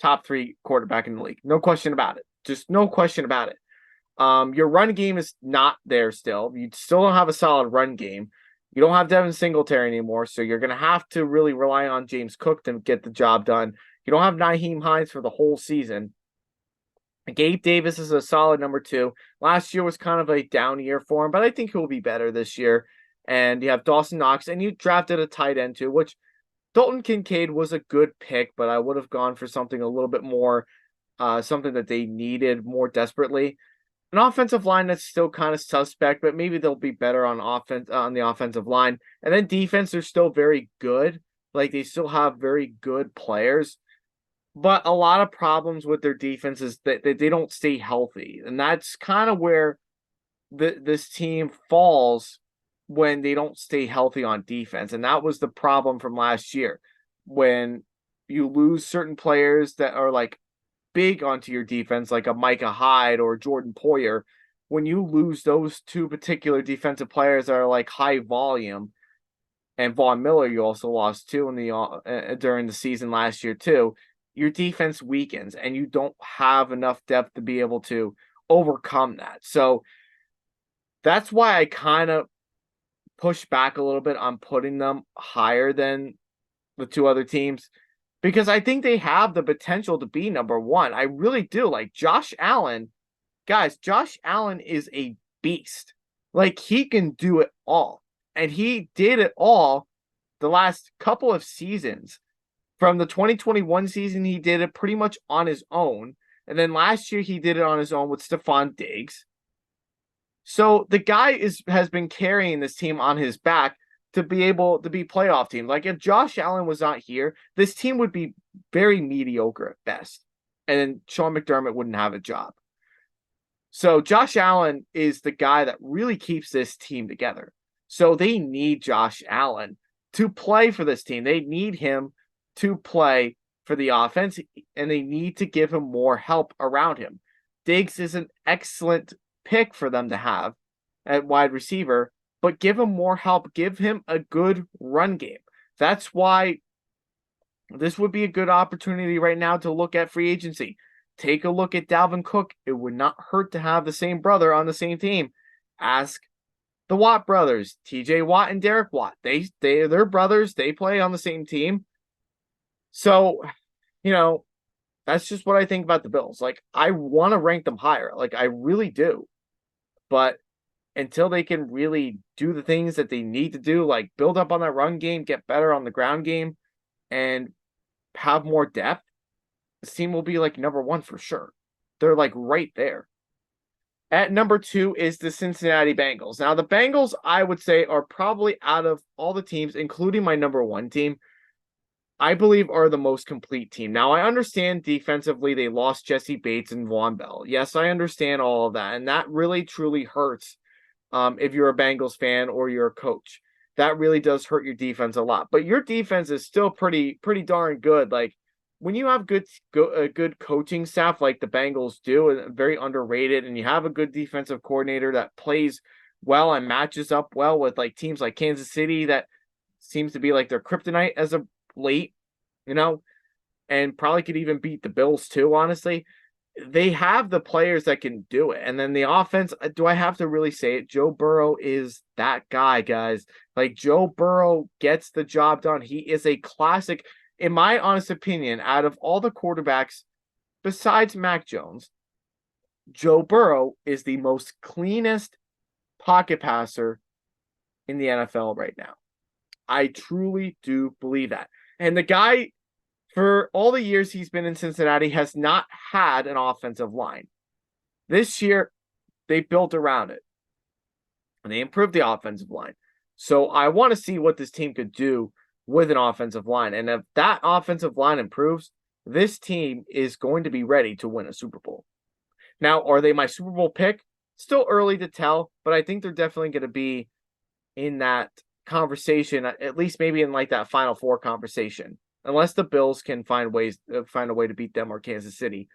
top 3 quarterback in the league. No question about it. Just no question about it. Your run game is not there still. You still don't have a solid run game. You don't have Devin Singletary anymore, so you're going to have to really rely on James Cook to get the job done. You don't have Nyheim Hines for the whole season. Gabe Davis is a solid number 2. Last year was kind of a down year for him, but I think he'll be better this year. And you have Dawson Knox, and you drafted a tight end too, which Dalton Kincaid was a good pick, but I would have gone for something a little bit more, something that they needed more desperately. An offensive line that's still kind of suspect, but maybe they'll be better on offense on the offensive line. And then defense, they're still very good. Like they still have very good players. But a lot of problems with their defense is that they don't stay healthy. And that's kind of where this team falls when they don't stay healthy on defense. And that was the problem from last year. When you lose certain players that are like big onto your defense, like a Micah Hyde or Jordan Poyer, when you lose those 2 particular defensive players that are like high volume, and Von Miller you also lost too in the during the season last year too, your defense weakens and you don't have enough depth to be able to overcome that. So that's why I kind of push back a little bit on putting them higher than the 2 other teams, because I think they have the potential to be number 1. I really do. Like Josh Allen, guys, Josh Allen is a beast. Like he can do it all. And he did it all the last couple of seasons. From the 2021 season, he did it pretty much on his own. And then last year, he did it on his own with Stephon Diggs. So the guy has been carrying this team on his back to be able to be playoff team. Like if Josh Allen was not here, this team would be very mediocre at best. And then Sean McDermott wouldn't have a job. So Josh Allen is the guy that really keeps this team together. So they need Josh Allen to play for this team. They need him to play for the offense, and they need to give him more help around him. Diggs is an excellent pick for them to have at wide receiver, but give him more help. Give him a good run game. That's why this would be a good opportunity right now to look at free agency. Take a look at Dalvin Cook. It would not hurt to have the same brother on the same team. Ask the Watt brothers, TJ Watt and Derek Watt. They're brothers. They play on the same team. So, That's just what I think about the Bills. Like, I want to rank them higher. Like, I really do. But until they can really do the things that they need to do, like build up on that run game, get better on the ground game, and have more depth, this team will be like number one for sure. They're like right there. At number two is the Cincinnati Bengals. Now, the Bengals, I would say, are probably out of all the teams, including my number one team, I believe are the most complete team. Now, I understand defensively they lost Jesse Bates and Vaughn Bell. Yes, I understand all of that. And that really, truly hurts if you're a Bengals fan or you're a coach. That really does hurt your defense a lot. But your defense is still pretty darn good. Like, when you have a good coaching staff like the Bengals do, and very underrated, and you have a good defensive coordinator that plays well and matches up well with like teams like Kansas City that seems to be like their kryptonite as of late, you know, and probably could even beat the Bills too, honestly. They have the players that can do it. And then the offense, do I have to really say it? Joe Burrow is that guy, guys. Like, Joe Burrow gets the job done. He is a classic, in my honest opinion, out of all the quarterbacks besides Mac Jones. Joe Burrow is the most cleanest pocket passer in the NFL right now. I truly do believe that. And the guy, for all the years he's been in Cincinnati, has not had an offensive line. This year, they built around it. And they improved the offensive line. So I want to see what this team could do with an offensive line. And if that offensive line improves, this team is going to be ready to win a Super Bowl. Now, are they my Super Bowl pick? Still early to tell, but I think they're definitely going to be in that conversation, at least maybe in like that Final Four conversation, unless the Bills can find a way to beat them or Kansas City.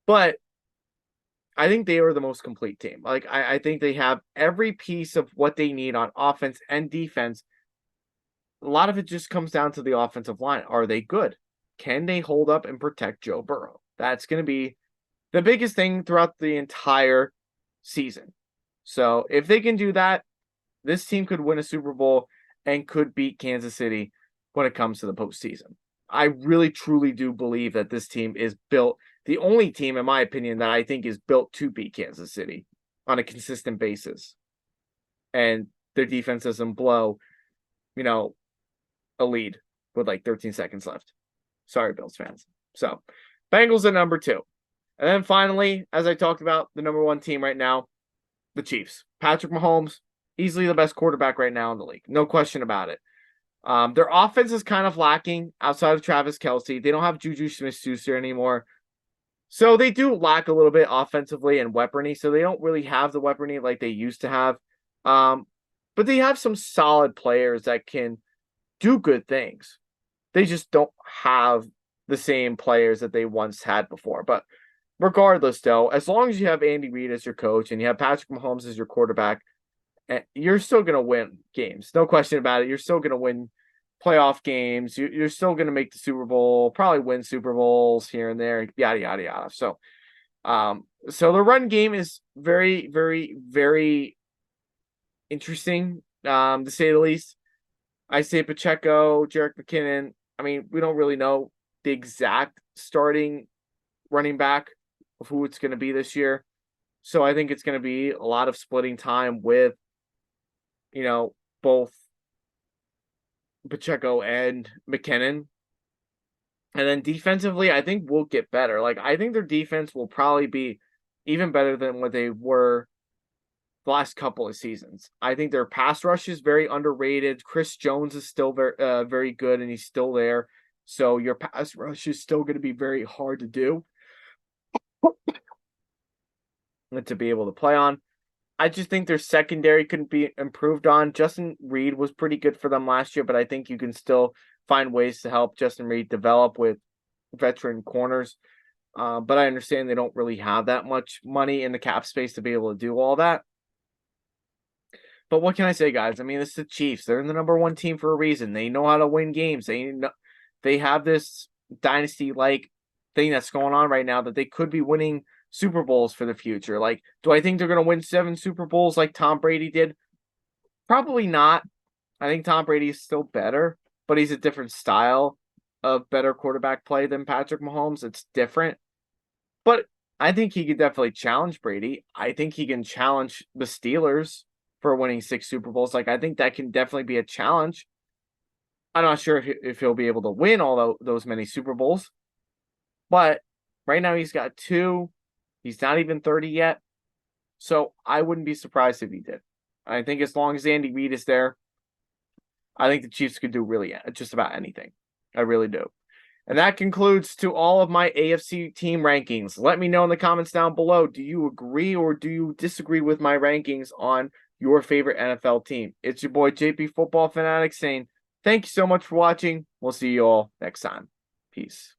But I think they are the most complete team. Like, I think they have every piece of what they need on offense and defense. A lot of it just comes down to the offensive line. Are they good? Can they hold up and protect Joe Burrow? That's going to be the biggest thing throughout the entire season. So if they can do that, this team could win a Super Bowl and could beat Kansas City when it comes to the postseason. I really, truly do believe that this team is built, the only team, in my opinion, that I think is built to beat Kansas City on a consistent basis. And their defense doesn't blow, a lead with like 13 seconds left. Sorry, Bills fans. So, Bengals are number two. And then finally, as I talked about, the number one team right now, the Chiefs. Patrick Mahomes, easily the best quarterback right now in the league. No question about it. Their offense is kind of lacking outside of Travis Kelce. They don't have Juju Smith-Schuster anymore. So they do lack a little bit offensively and weaponry. So they don't really have the weaponry like they used to have. But they have some solid players that can do good things. They just don't have the same players that they once had before. But regardless, though, as long as you have Andy Reid as your coach and you have Patrick Mahomes as your quarterback, you're still going to win games. No question about it. You're still going to win playoff games. You're still going to make the Super Bowl, probably win Super Bowls here and there, yada, yada, yada. So, so the run game is very, very, very interesting, to say the least. I say Pacheco, Jerick McKinnon. I mean, we don't really know the exact starting running back of who it's going to be this year. So I think it's going to be a lot of splitting time with, both Pacheco and McKinnon. And then defensively, I think we'll get better. Like, I think their defense will probably be even better than what they were the last couple of seasons. I think their pass rush is very underrated. Chris Jones is still very good, and he's still there. So your pass rush is still going to be very hard to do and to be able to play on. I just think their secondary couldn't be improved on. Justin Reid was pretty good for them last year, but I think you can still find ways to help Justin Reid develop with veteran corners. But I understand they don't really have that much money in the cap space to be able to do all that. But what can I say, guys? I mean, it's the Chiefs. They're the number one team for a reason. They know how to win games. They have this dynasty-like thing that's going on right now that they could be winning Super Bowls for the future. Like, do I think they're going to win 7 Super Bowls like Tom Brady did? Probably not. I think Tom Brady is still better, but he's a different style. of better quarterback play than Patrick Mahomes. It's different. But I think he could definitely challenge Brady. I think he can challenge the Steelers for winning 6 Super Bowls. Like, I think that can definitely be a challenge. I'm not sure if he'll be able to win all those many Super Bowls. But right now he's got 2. He's not even 30 yet. So I wouldn't be surprised if he did. I think as long as Andy Reid is there, I think the Chiefs could do really just about anything. I really do. And that concludes to all of my AFC team rankings. Let me know in the comments down below. Do you agree or do you disagree with my rankings on your favorite NFL team? It's your boy JP Football Fanatics saying thank you so much for watching. We'll see you all next time. Peace.